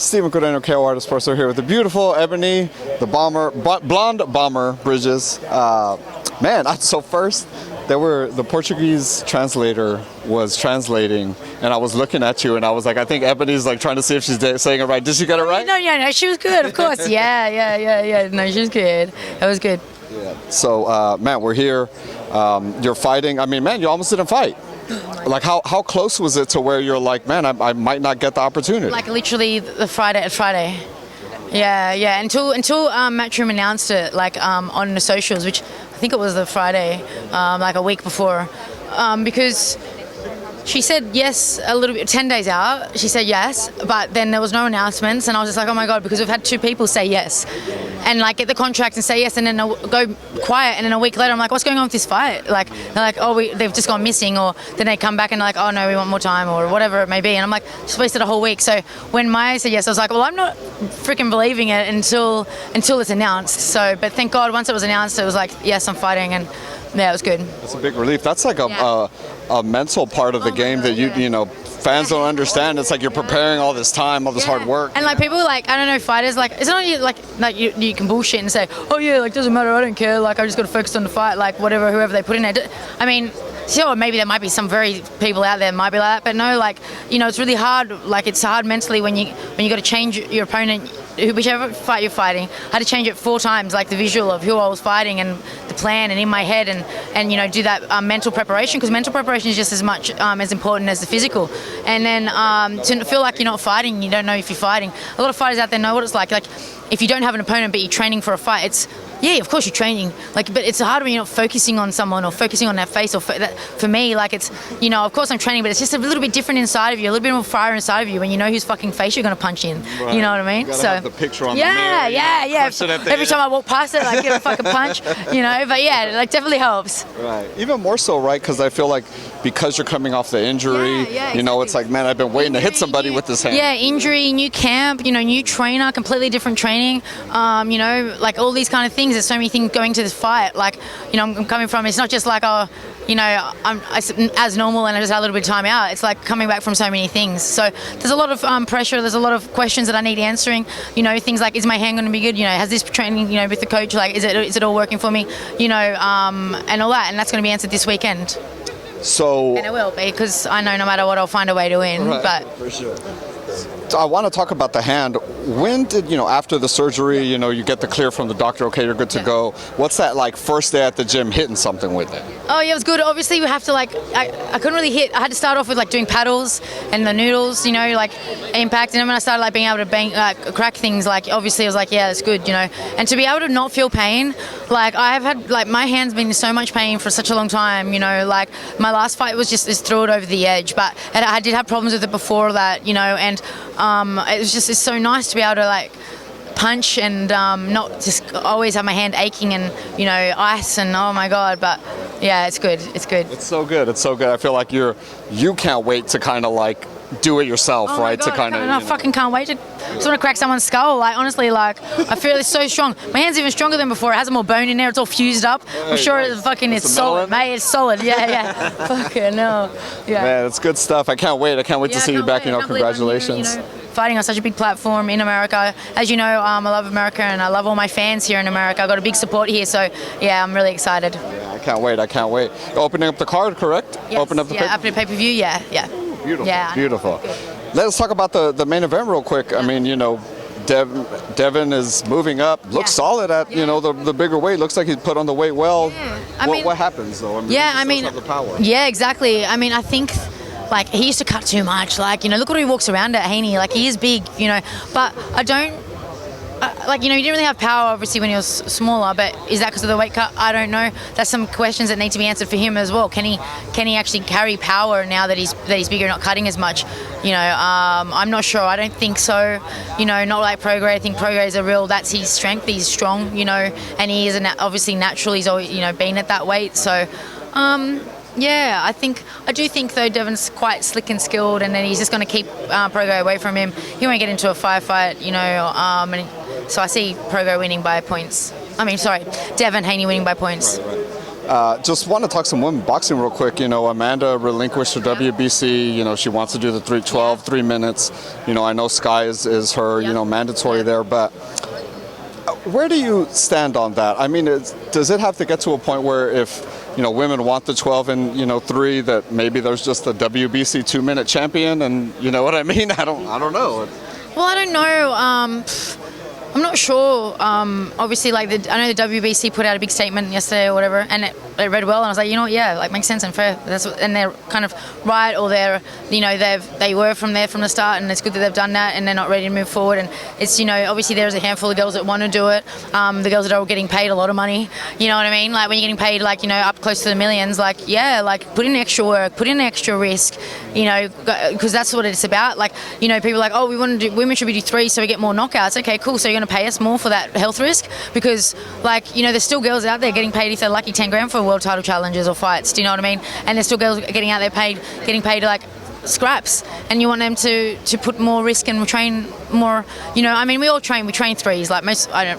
Stephen Cordeiro, KO Artist Sports. We're here with the beautiful Ebaine, the blonde bomber Bridges. So first, the Portuguese translator was translating, and I was looking at you, and I was like, I think Ebony's like trying to see if she's saying it right. Did she get it right? No, she was good, of course. Yeah. No, she was good. That was good. Yeah. So, we're here. You're fighting. I mean, you almost didn't fight. Like, how close was it to where you're like, I might not get the opportunity? Like, literally the Friday. Yeah. Until Matchroom announced it, on the socials, which I think it was the Friday, like a week before, because she said yes a little bit, 10 days out, she said yes, but then there was no announcements, and I was just like, oh my God, because we've had 2 people say yes, and get the contract and say yes, and then they'll go quiet, and then a week later, I'm like, what's going on with this fight? They're like, oh, they've just gone missing, or then they come back and they're like, oh no, we want more time, or whatever it may be, and I'm like, just wasted a whole week. So when Maya said yes, I was like, well, I'm not freaking believing it until it's announced. So, but thank God, once it was announced, it was like, yes, I'm fighting, and yeah, it was good. It's a big relief. That's like a mental part of the game that fans don't understand. It's like you're preparing all this time, all this hard work. And people I don't know, fighters, it's not you can bullshit and say, oh yeah, doesn't matter, I don't care, I just got to focus on the fight, whoever they put in there. I mean, sure, maybe there might be some very people out there might be like that, but no, it's really hard. It's hard mentally when you got to change your opponent, whichever fight you're fighting. I had to change it 4 times, the visual of who I was fighting and the plan, and in my head, and do that mental preparation, because mental preparation is just as much as important as the physical. And then to feel like you're not fighting, you don't know if you're fighting. A lot of fighters out there know what it's like. If you don't have an opponent but you're training for a fight, of course you're training, but it's hard when you're not focusing on someone or focusing on their face, or for me, it's, of course I'm training, but it's just a little bit different inside of you, a little bit more fire inside of you when you know whose fucking face you're going to punch in. Right. You know what I mean? You gotta have the picture on the mirror. Yeah. Every time I walk past it, I give a fucking punch, but yeah, it definitely helps. Right. Even more so, right? Because I feel like because you're coming off the injury, exactly. It's like, man, I've been waiting to hit somebody with this hand. Yeah, injury, new camp, new trainer, completely different training, all these kind of things. There's so many things going to this fight. I'm coming from, it's not just I'm as normal and I just had a little bit of time out. It's coming back from so many things. So there's a lot of pressure. There's a lot of questions that I need answering. Things like, is my hand going to be good? Has this training, with the coach, is it all working for me? And all that. And that's going to be answered this weekend. So, and it will be, because I know no matter what, I'll find a way to win. Right, but for sure. I want to talk about the hand. When did, after the surgery, you get the clear from the doctor, okay, you're good to go. What's that first day at the gym hitting something with it? Oh, yeah, it was good. Obviously, we have to, I couldn't really hit. I had to start off with, doing paddles and the noodles, impact. And then when I started, being able to bang, crack things, obviously, I was like, yeah, it's good, And to be able to not feel pain, I have had, my hand's been in so much pain for such a long time, my last fight was just throw it over the edge. But I did have problems with it before that, and it's so nice to be able to punch and not just always have my hand aching and ice and oh my God. But yeah, it's good. It's so good. I feel like you can't wait to kind of do it yourself, right? God, I fucking can't wait to just want to crack someone's skull. Honestly, I feel it's so strong. My hand's even stronger than before. It has more bone in there. It's all fused up. I'm sure it's solid, mate. It's solid. Yeah. Fucking no. Yeah. Man, it's good stuff. I can't wait to see you back. Congratulations. Fighting on such a big platform in America. As you know, I love America and I love all my fans here in America. I got a big support here, so yeah, I'm really excited. Yeah, I can't wait. Opening up the card, correct? Yes. Open up the after the pay-per-view, yeah. Beautiful. Yeah, beautiful. Let's talk about the main event real quick. I mean, Devin is moving up. Looks solid at the bigger weight. Looks like he's put on the weight well. Yeah. What happens though? The power. Yeah, exactly. I mean, I think he used to cut too much. Look what he walks around at, Haney. He is big, But I don't. He didn't really have power, obviously, when he was smaller, but is that because of the weight cut? I don't know. There's some questions that need to be answered for him as well. Can he actually carry power now that he's bigger, not cutting as much? I'm not sure. I don't think so. Not like Prograis. I think Prograis that's his strength. He's strong, and he is obviously natural. He's always, been at that weight. So, yeah, I do think though Devin's quite slick and skilled, and then he's just going to keep Prograis away from him. He won't get into a firefight, so I see Prograis winning by points. Devin Haney winning by points. Right. Just want to talk some women boxing real quick. Amanda relinquished her WBC. She wants to do the 312, 3 minutes. I know Sky is her, mandatory there. But where do you stand on that? I mean, does it have to get to a point where if women want the 12 and 3, that maybe there's just a WBC 2-minute champion, and you know what I mean? I don't know. Well, I don't know. I'm not sure. Obviously, I know the WBC put out a big statement yesterday or whatever, and it read well. And I was like, makes sense and fair. And they're kind of right, or they were from the start, and it's good that they've done that, and they're not ready to move forward. And it's obviously there's a handful of girls that want to do it. The girls that are getting paid a lot of money. You know what I mean? Like when you're getting paid up close to the millions. Put in extra work, put in extra risk. Because that's what it's about. People are like, oh, women should be do 3 so we get more knockouts. Okay, cool. So you're going to pay us more for that health risk? Because there's still girls out there getting paid, if they're lucky, 10 grand for world title challenges or fights. Do you know what I mean? And there's still girls getting out there getting paid scraps, and you want them to put more risk and train more. we all train. We train 3s.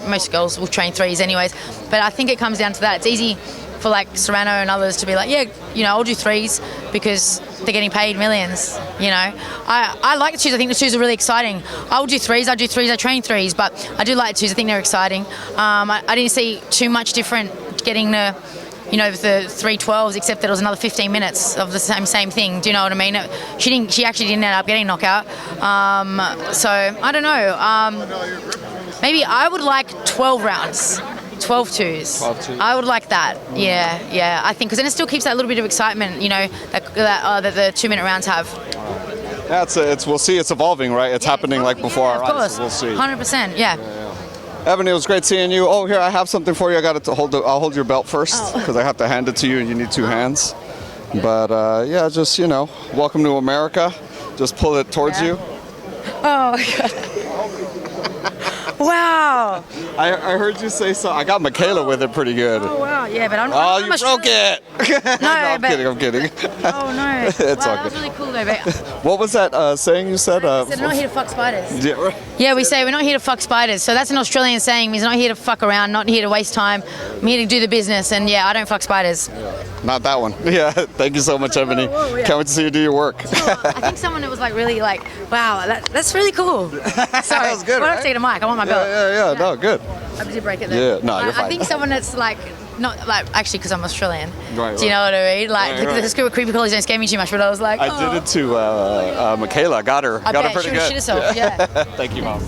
Most girls will train 3s anyways. But I think it comes down to that. It's easy for Serrano and others to be I'll do 3s because they're getting paid millions. I like the 2s. I think the 2s are really exciting. I'll do 3s. I train 3s, but I do like the 2s. I think they're exciting. I didn't see too much different getting the the 312s, except that it was another 15 minutes of the same thing. Do you know what I mean? She actually didn't end up getting knockout. So I don't know. Maybe I would like 12 rounds. 12 2s. 12 2s. I would like that. Yeah. I think because then it still keeps that little bit of excitement, that the 2-minute rounds have. Yeah, we'll see. It's evolving, right? It's happening before our eyes. So we'll see. 100%. Yeah. Ebaine, it was great seeing you. Oh, here, I have something for you. I'll hold your belt first because I have to hand it to you, and you need 2 hands. But just welcome to America. Just pull it towards you. Oh my God. Wow. I heard you say so. I got Michaela with it pretty good. Oh wow, yeah, but I'm. Oh, you broke it. No, I'm kidding. Oh no. It's wow, all that was really cool though. But what was that saying you said? I said we're not here to fuck spiders. Yeah, right. Yeah, we say we're not here to fuck spiders. So that's an Australian saying. Means not here to fuck around, not here to waste time. I'm here to do the business, and I don't fuck spiders. Not that one. Yeah, thank you so much, Ebaine. Yeah. Can't wait to see you do your work. I think someone that was really wow, that's really cool. Sorry, that was good. Well, I have to take a mic. I want my belt. Yeah. No, good. I did break it though. Yeah, no, you're fine. I think someone that's not actually because I'm Australian. Right. Do you know what I mean? Right. The creepy crawlies don't scare me too much, but I was like, I did it to Michaela. Got her. I got bet. her pretty She good. shit herself. Yeah. Thank you, Mom.